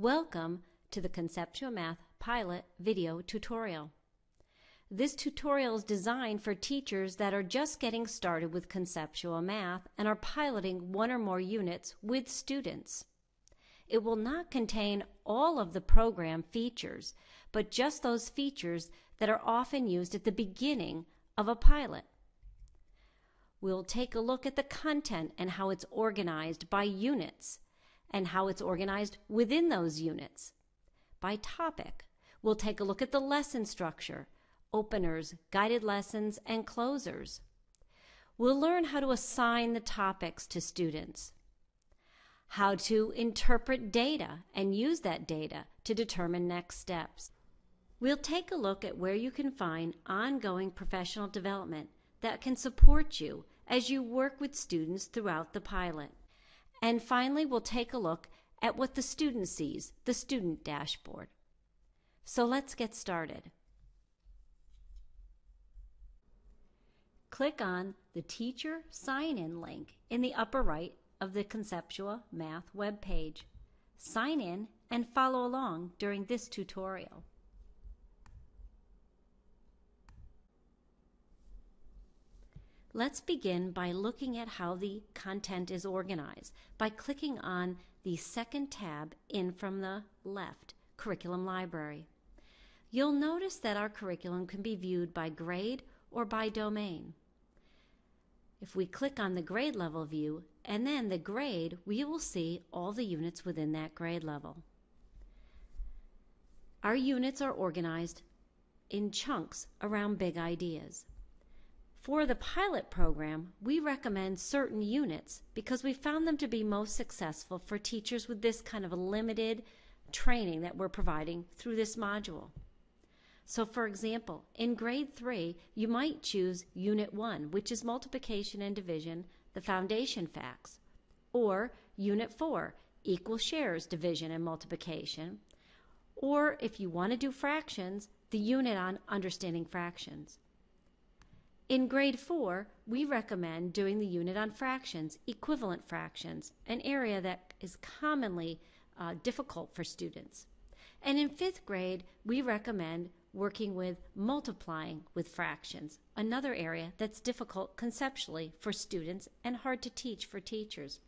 Welcome to the Conceptua Math Pilot video tutorial. This tutorial is designed for teachers that are just getting started with conceptual math and are piloting one or more units with students. It will not contain all of the program features, but just those features that are often used at the beginning of a pilot. We'll take a look at the content and how it's organized by units, and how it's organized within those units. By topic, we'll take a look at the lesson structure, openers, guided lessons, and closers. We'll learn how to assign the topics to students, how to interpret data and use that data to determine next steps. We'll take a look at where you can find ongoing professional development that can support you as you work with students throughout the pilot. And finally, we'll take a look at what the student sees, the student dashboard. So let's get started. Click on the Teacher Sign-In link in the upper right of the Conceptua Math web page. Sign in and follow along during this tutorial. Let's begin by looking at how the content is organized by clicking on the second tab in from the left, Curriculum Library. You'll notice that our curriculum can be viewed by grade or by domain. If we click on the grade level view and then the grade, we will see all the units within that grade level. Our units are organized in chunks around big ideas. For the pilot program, we recommend certain units because we found them to be most successful for teachers with this kind of a limited training that we're providing through this module. So for example, in grade 3, you might choose Unit 1, which is multiplication and division, the foundation facts, or Unit 4, equal shares, division and multiplication, or if you want to do fractions, the unit on understanding fractions. In grade 4, we recommend doing the unit on fractions, equivalent fractions, an area that is commonly difficult for students. And in 5th grade, we recommend working with multiplying with fractions, another area that's difficult conceptually for students and hard to teach for teachers.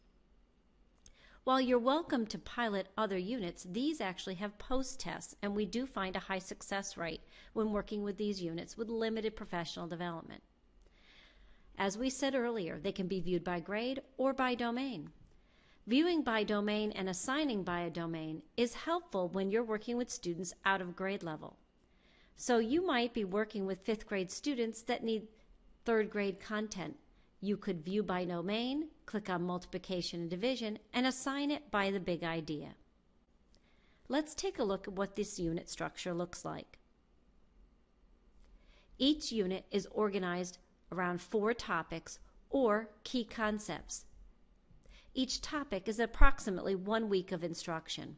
While you're welcome to pilot other units, these actually have post-tests, and we do find a high success rate when working with these units with limited professional development. As we said earlier, they can be viewed by grade or by domain. Viewing by domain and assigning by a domain is helpful when you're working with students out of grade level. So you might be working with 5th grade students that need 3rd grade content. You could view by domain, click on multiplication and division, and assign it by the big idea. Let's take a look at what this unit structure looks like. Each unit is organized around 4 topics or key concepts. Each topic is approximately 1 week of instruction.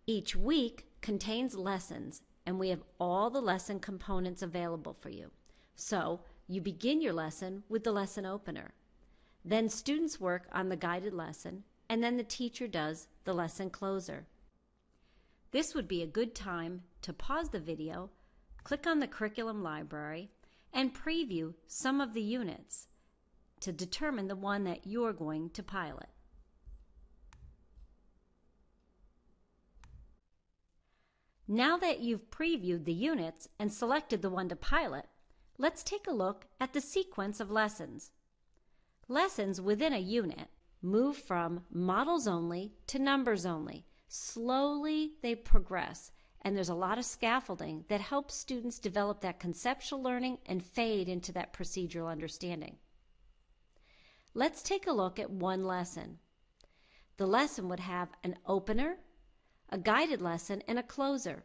Each week contains lessons, and we have all the lesson components available for you. So you begin your lesson with the lesson opener. Then students work on the guided lesson, and then the teacher does the lesson closer. This would be a good time to pause the video, click on the curriculum library, and preview some of the units to determine the one that you're going to pilot. Now that you've previewed the units and selected the one to pilot, let's take a look at the sequence of lessons. Lessons within a unit move from models only to numbers only. Slowly they progress, and there's a lot of scaffolding that helps students develop that conceptual learning and fade into that procedural understanding. Let's take a look at one lesson. The lesson would have an opener, a guided lesson, and a closer.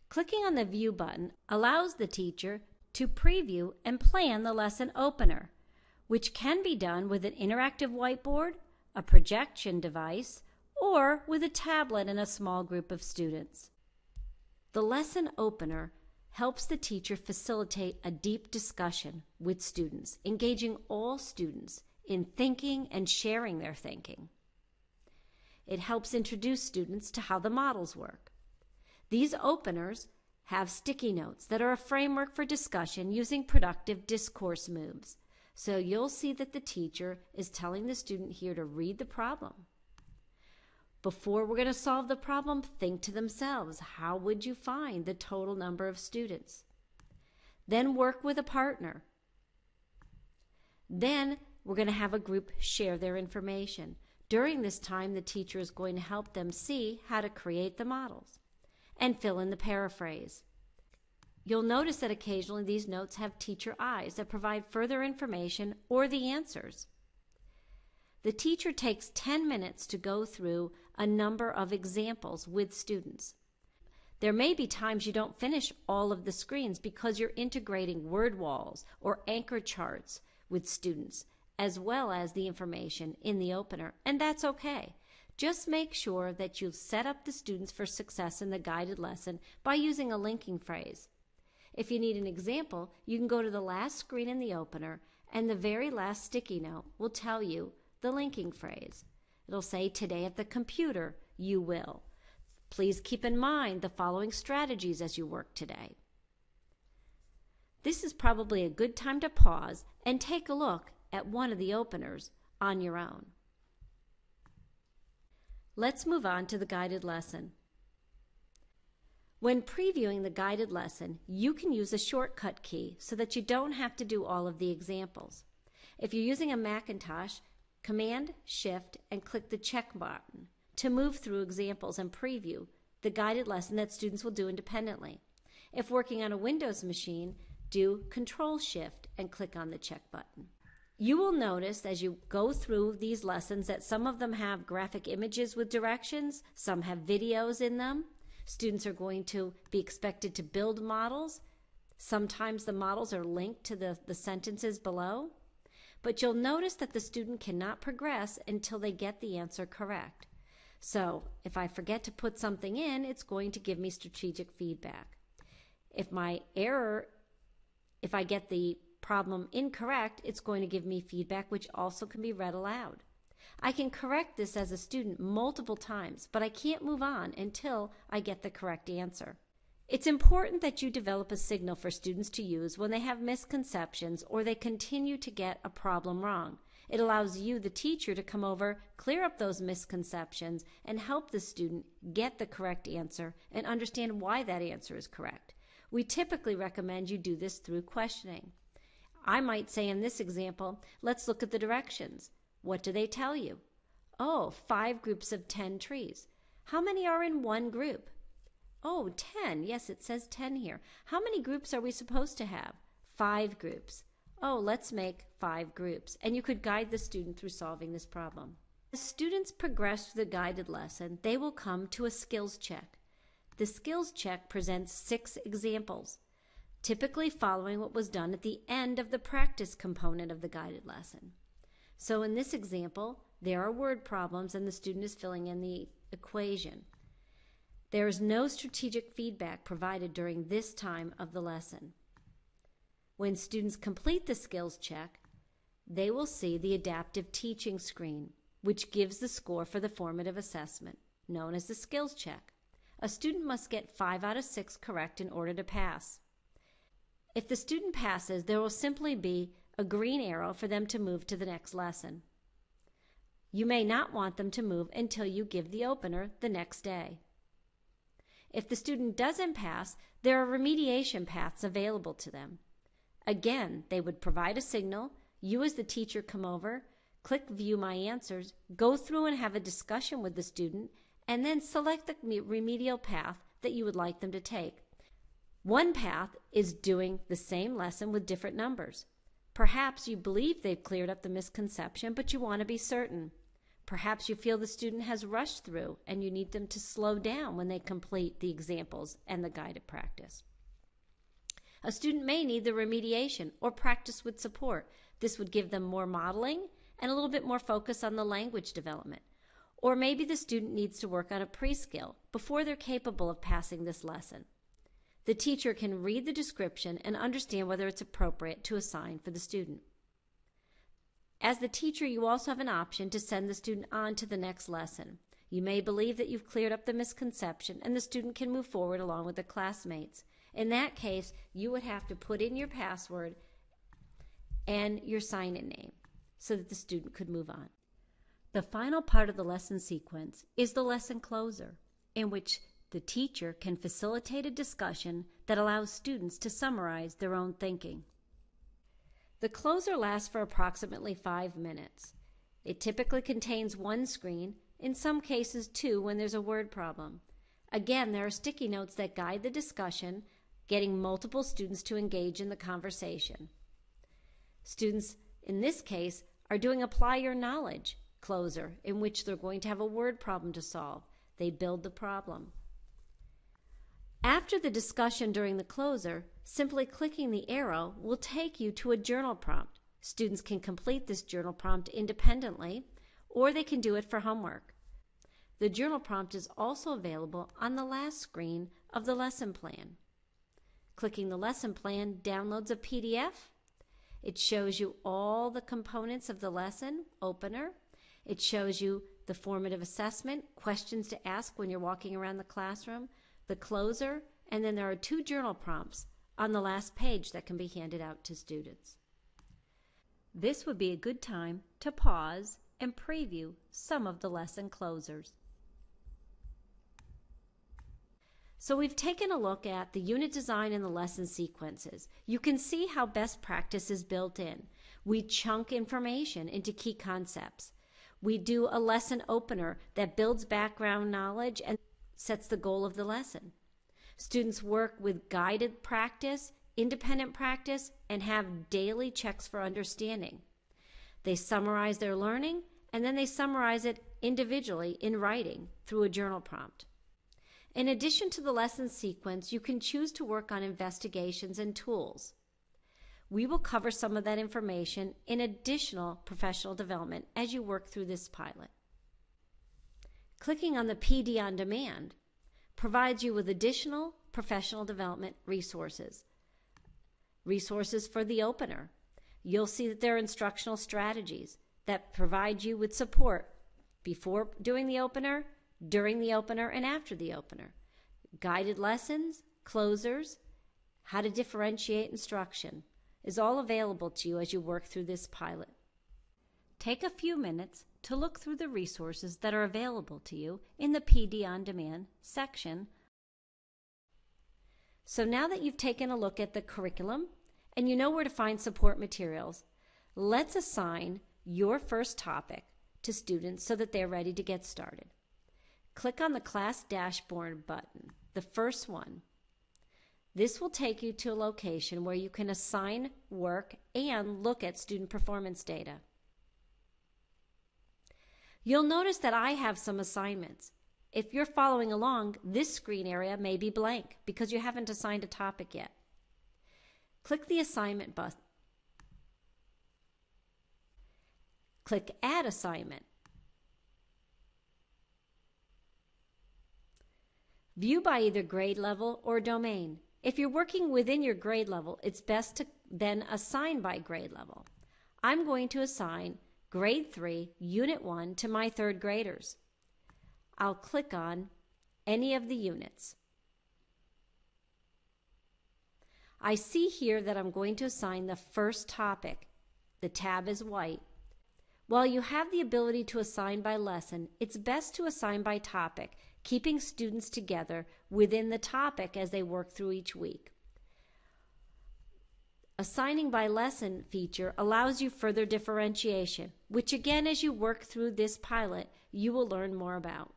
Clicking on the View button allows the teacher to preview and plan the lesson opener, which can be done with an interactive whiteboard, a projection device, or with a tablet and a small group of students. The lesson opener helps the teacher facilitate a deep discussion with students, engaging all students in thinking and sharing their thinking. It helps introduce students to how the models work. These openers have sticky notes that are a framework for discussion using productive discourse moves. So you'll see that the teacher is telling the student here to read the problem. Before we're going to solve the problem, think to themselves, how would you find the total number of students? Then work with a partner. Then we're going to have a group share their information. During this time, the teacher is going to help them see how to create the models and fill in the paraphrase. You'll notice that occasionally these notes have teacher eyes that provide further information or the answers. The teacher takes 10 minutes to go through a number of examples with students. There may be times you don't finish all of the screens because you're integrating word walls or anchor charts with students, as well as the information in the opener, and that's okay. Just make sure that you set up the students for success in the guided lesson by using a linking phrase. If you need an example, you can go to the last screen in the opener, and the very last sticky note will tell you the linking phrase. It'll say, "Today at the computer, you will. Please keep in mind the following strategies as you work today." This is probably a good time to pause and take a look at one of the openers on your own. Let's move on to the guided lesson. When previewing the guided lesson, you can use a shortcut key so that you don't have to do all of the examples. If you're using a Macintosh, Command, Shift, and click the check button to move through examples and preview the guided lesson that students will do independently. If working on a Windows machine, do Control Shift and click on the check button. You will notice as you go through these lessons that some of them have graphic images with directions, some have videos in them. Students are going to be expected to build models. Sometimes the models are linked to the sentences below. But you'll notice that the student cannot progress until they get the answer correct. So if I forget to put something in, it's going to give me strategic feedback. If I get the problem incorrect, it's going to give me feedback which also can be read aloud. I can correct this as a student multiple times, but I can't move on until I get the correct answer. It's important that you develop a signal for students to use when they have misconceptions or they continue to get a problem wrong. It allows you, the teacher, to come over, clear up those misconceptions, and help the student get the correct answer and understand why that answer is correct. We typically recommend you do this through questioning. I might say in this example, let's look at the directions. What do they tell you? Oh, 5 groups of 10 trees. How many are in one group? Oh, 10. Yes, it says 10 here. How many groups are we supposed to have? 5 groups. Oh, let's make 5 groups. And you could guide the student through solving this problem. As students progress through the guided lesson, they will come to a skills check. The skills check presents 6 examples, typically following what was done at the end of the practice component of the guided lesson. So in this example, there are word problems and the student is filling in the equation. There is no strategic feedback provided during this time of the lesson. When students complete the skills check, they will see the adaptive teaching screen, which gives the score for the formative assessment, known as the skills check. A student must get 5 out of 6 correct in order to pass. If the student passes, there will simply be a green arrow for them to move to the next lesson. You may not want them to move until you give the opener the next day. If the student doesn't pass, there are remediation paths available to them. Again, they would provide a signal, you as the teacher come over, click View My Answers, go through and have a discussion with the student, and then select the remedial path that you would like them to take. One path is doing the same lesson with different numbers. Perhaps you believe they've cleared up the misconception, but you want to be certain. Perhaps you feel the student has rushed through and you need them to slow down when they complete the examples and the guided practice. A student may need the remediation or practice with support. This would give them more modeling and a little bit more focus on the language development. Or maybe the student needs to work on a pre-skill before they're capable of passing this lesson. The teacher can read the description and understand whether it's appropriate to assign for the student. As the teacher, you also have an option to send the student on to the next lesson. You may believe that you've cleared up the misconception and the student can move forward along with their classmates. In that case, you would have to put in your password and your sign-in name so that the student could move on. The final part of the lesson sequence is the lesson closer, in which the teacher can facilitate a discussion that allows students to summarize their own thinking. The closer lasts for approximately 5 minutes. It typically contains one screen, in some cases two when there's a word problem. Again, there are sticky notes that guide the discussion, getting multiple students to engage in the conversation. Students, in this case, are doing Apply Your Knowledge closer, in which they're going to have a word problem to solve. They build the problem. After the discussion during the closer, simply clicking the arrow will take you to a journal prompt. Students can complete this journal prompt independently, or they can do it for homework. The journal prompt is also available on the last screen of the lesson plan. Clicking the lesson plan downloads a PDF. It shows you all the components of the lesson opener. It shows you the formative assessment, questions to ask when you're walking around the classroom, the closer, and then there are 2 journal prompts on the last page that can be handed out to students. This would be a good time to pause and preview some of the lesson closers. So we've taken a look at the unit design and the lesson sequences. You can see how best practice is built in. We chunk information into key concepts. We do a lesson opener that builds background knowledge and sets the goal of the lesson. Students work with guided practice, independent practice, and have daily checks for understanding. They summarize their learning, and then they summarize it individually in writing through a journal prompt. In addition to the lesson sequence, you can choose to work on investigations and tools. We will cover some of that information in additional professional development as you work through this pilot. Clicking on the PD on Demand provides you with additional professional development resources. Resources for the opener. You'll see that there are instructional strategies that provide you with support before doing the opener, during the opener, and after the opener. Guided lessons, closers, how to differentiate instruction is all available to you as you work through this pilot. Take a few minutes to look through the resources that are available to you in the PD on Demand section. So now that you've taken a look at the curriculum and you know where to find support materials, let's assign your first topic to students so that they're ready to get started. Click on the Class Dashboard button, the first one. This will take you to a location where you can assign work and look at student performance data. You'll notice that I have some assignments. If you're following along, this screen area may be blank because you haven't assigned a topic yet. Click the assignment button. Click Add Assignment. View by either grade level or domain. If you're working within your grade level, it's best to then assign by grade level. I'm going to assign Grade 3, Unit 1 to my 3rd graders. I'll click on any of the units. I see here that I'm going to assign the first topic. The tab is white. While you have the ability to assign by lesson, it's best to assign by topic, keeping students together within the topic as they work through each week. Assigning by lesson feature allows you further differentiation, which again, as you work through this pilot, you will learn more about.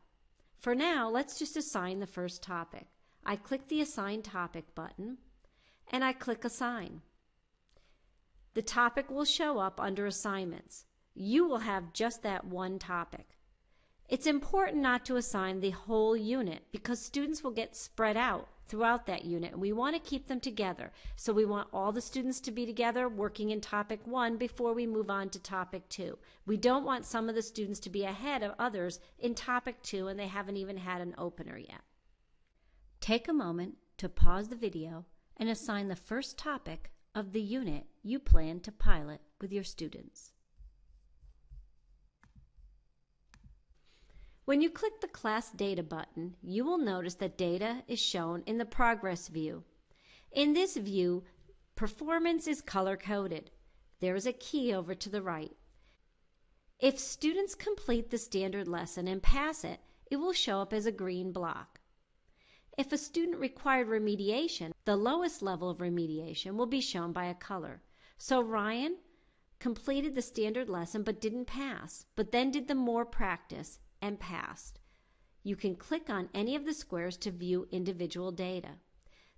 For now, let's just assign the first topic. I click the Assign Topic button, and I click Assign. The topic will show up under Assignments. You will have just that one topic. It's important not to assign the whole unit because students will get spread out throughout that unit, and we want to keep them together. So we want all the students to be together working in topic 1 before we move on to topic 2. We don't want some of the students to be ahead of others in topic 2 and they haven't even had an opener yet. Take a moment to pause the video and assign the first topic of the unit you plan to pilot with your students. When you click the Class Data button, you will notice that data is shown in the Progress view. In this view, performance is color-coded. There is a key over to the right. If students complete the standard lesson and pass it, it will show up as a green block. If a student required remediation, the lowest level of remediation will be shown by a color. So Ryan completed the standard lesson but didn't pass, but then did the more practice and passed. You can click on any of the squares to view individual data.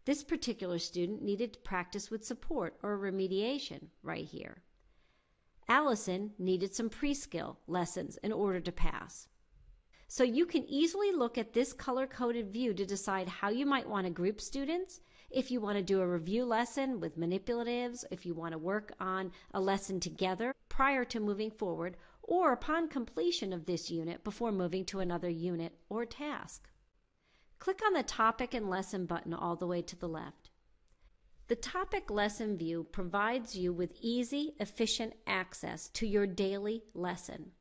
This particular student needed to practice with support or remediation right here. Allison needed some pre-skill lessons in order to pass. So you can easily look at this color-coded view to decide how you might want to group students, if you want to do a review lesson with manipulatives, if you want to work on a lesson together prior to moving forward, or upon completion of this unit before moving to another unit or task. Click on the Topic and Lesson button all the way to the left. The Topic Lesson view provides you with easy, efficient access to your daily lesson.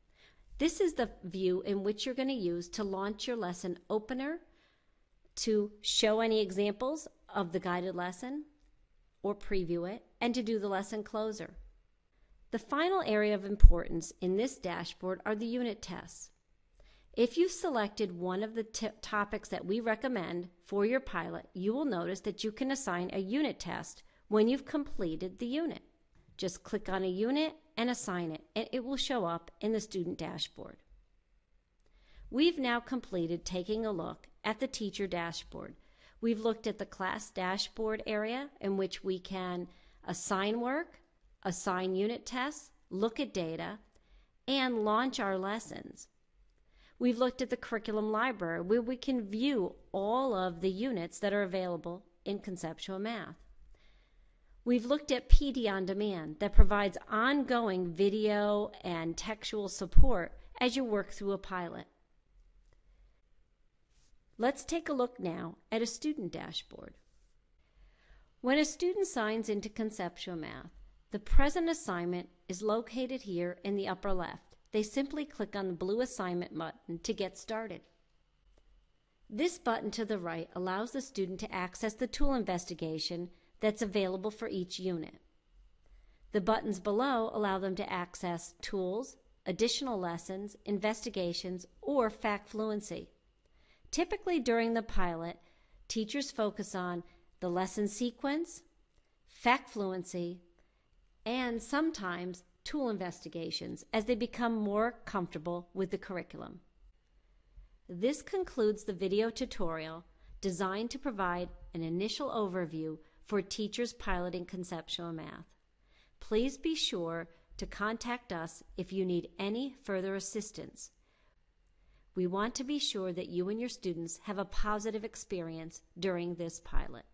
This is the view in which you're going to use to launch your lesson opener, to show any examples of the guided lesson or preview it, and to do the lesson closer. The final area of importance in this dashboard are the unit tests. If you've selected one of the topics that we recommend for your pilot, you will notice that you can assign a unit test when you've completed the unit. Just click on a unit and assign it, and it will show up in the student dashboard. We've now completed taking a look at the teacher dashboard. We've looked at the class dashboard area in which we can assign work, assign unit tests, look at data, and launch our lessons. We've looked at the curriculum library where we can view all of the units that are available in Conceptua Math. We've looked at PD on Demand that provides ongoing video and textual support as you work through a pilot. Let's take a look now at a student dashboard. When a student signs into Conceptua Math, the present assignment is located here in the upper left. They simply click on the blue assignment button to get started. This button to the right allows the student to access the tool investigation that's available for each unit. The buttons below allow them to access tools, additional lessons, investigations, or fact fluency. Typically during the pilot, teachers focus on the lesson sequence, fact fluency, and sometimes tool investigations as they become more comfortable with the curriculum. This concludes the video tutorial designed to provide an initial overview for teachers piloting Conceptua Math. Please be sure to contact us if you need any further assistance. We want to be sure that you and your students have a positive experience during this pilot.